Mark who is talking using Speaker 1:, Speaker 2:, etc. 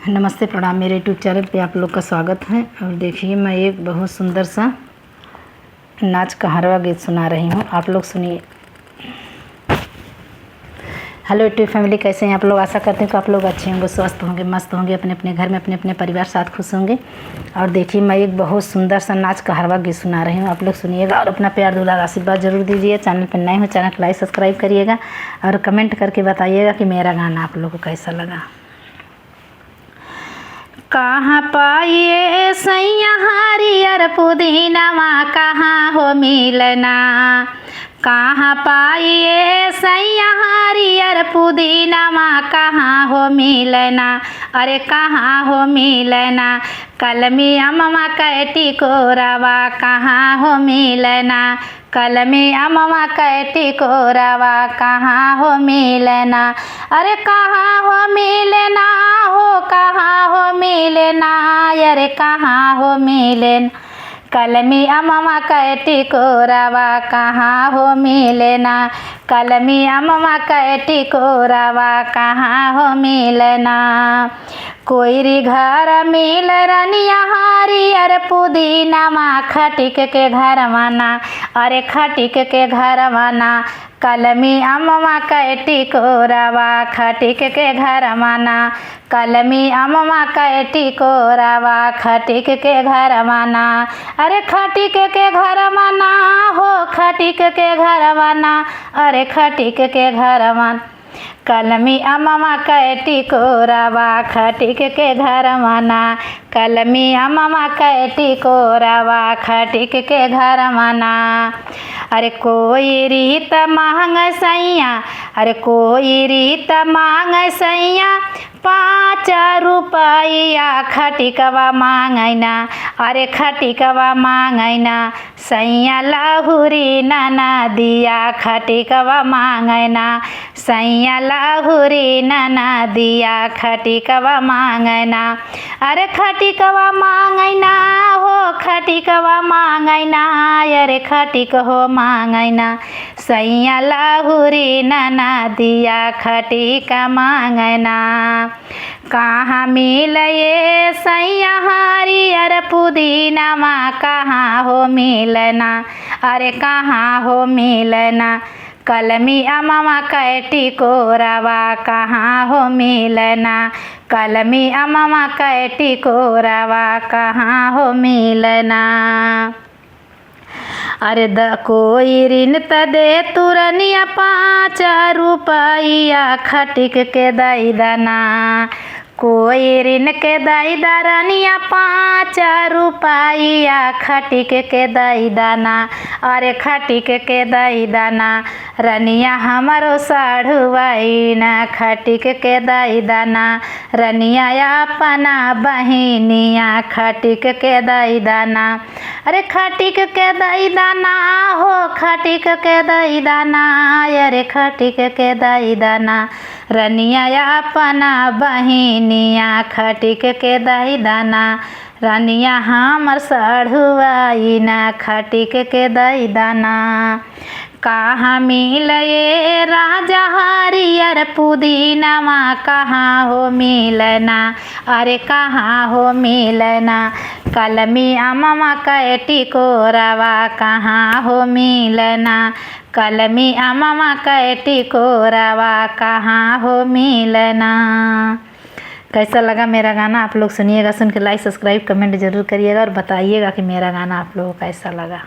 Speaker 1: नमस्ते प्रणाम। मेरे यूट्यूब चैनल पे आप लोग का स्वागत है। और देखिए मैं एक बहुत सुंदर सा नाच का हरवा गीत सुना रही हूँ, आप लोग सुनिए। हेलो यूट्यूब फैमिली, कैसे हैं आप लोग? आशा करते हैं कि आप लोग अच्छे होंगे, स्वस्थ होंगे, मस्त होंगे, अपने अपने घर में अपने अपने परिवार साथ खुश होंगे। और देखिए मैं एक बहुत सुंदर सा नाच का हरवा गीत सुना रही हूँ, आप लोग सुनिएगा और अपना प्यार दुलार आशीर्वाद जरूर दीजिए। चैनल पर नए हो चैनल को लाइक सब्सक्राइब करिएगा और कमेंट करके बताइएगा कि मेरा गाना आप लोग को कैसा लगा। कहाँ पाइए सैया हरियर पुदीनावा, कहाँ हो मिलना। कहाँ पाइए सैया हरियर पुदीनावा, कहाँ हो मिलना। अरे कहाँ हो मिलना। कलमी अमवा कैटी कोरावा, कहाँ हो मिलना। कलमी अमवा कैटी कोरावा, कहाँ हो मिलना। अरे कहाँ हो मिलना हो, कहाँ हो मिलना। अरे कहाँ हो मिलना। कलमी अमवा कैटी कोरावा, कहाँ हो मिलना। कलमी अमवा कैटी कोरावा, कहाँ हो मिलना। कोईरी घर मिल रनिया हरियर पुदीनावा, खटिक के घर मना। अरे खटिक के घर मना। कलमी अमवा कैटी कोरावा, खटिक के घर मना। कलमी अमवा कैटी कोरावा, खटिक के घर मना। अरे खटिक के घर मना हो, खटिक के घर मना। अरे खटिक के घर मना। कलमी अमवा कैटी कोरावा, खटिक के घर मना। कलमी अमवा कैटी कोरावा, खटिक के घर मना। अरे कोई रीत मांग सैया, अरे कोई रीत मांग सैया, 5 रुपया खटिकवा मांगैना। अरे खटिकवा मांगैना। सैया लाहुरी नाना दिया, खटिकवा मांगैना। सैया लाहुरी नाना दिया, खटिकवा मांगैना। अरे खटिकवा मांगैना हो, खटिकवा मांगैना। अरे खटिक हो मांगैना। सैया लाहुरी नाना दिया, खटिक मांगैना। कहाँ मिलए सैया हरियर पुदीनावा, कहाँ हो मिलना। अरे कहाँ हो मिलना। कलमी अमवा कैटी कोरावा, कहाँ हो मिलना। कलमी अमवा कैटी कोरावा, कहाँ हो मिलना। अरे कोई ऋण त दे तुरनिया, 5 रुपया खटिक के दई दाना। कोई ऋण के दई दरनिया, 5 रुपया खटिक के दई दाना। अरे खटिक के दई दाना। रनिया हमारो साढ़ुआईना, खटिक के दई दाना। रनिया अपना बहिनिया, खटिक के दई दाना। अरे खटिक के दई दाना हो, खटिक के दई दाना। अरे खटिक के दई दाना। रनिया अपना बहिनिया, खटिक के दई दाना। रनिया हमर साढ़ुआईना, खटिक के दई दाना। कहाँ मिलए राजा हरियर पुदीनावा, कहाँ हो मिलना। अरे कहाँ हो मिलना। कलमी अमवा कैटी कोरावा, कहाँ हो मिलना। कलमी अमवा कैटी कोरावा, कहाँ हो मिलना। कैसा लगा मेरा गाना? आप लोग सुनिएगा, सुन के लाइक सब्सक्राइब कमेंट जरूर करिएगा और बताइएगा कि मेरा गाना आप लोगों को कैसा लगा।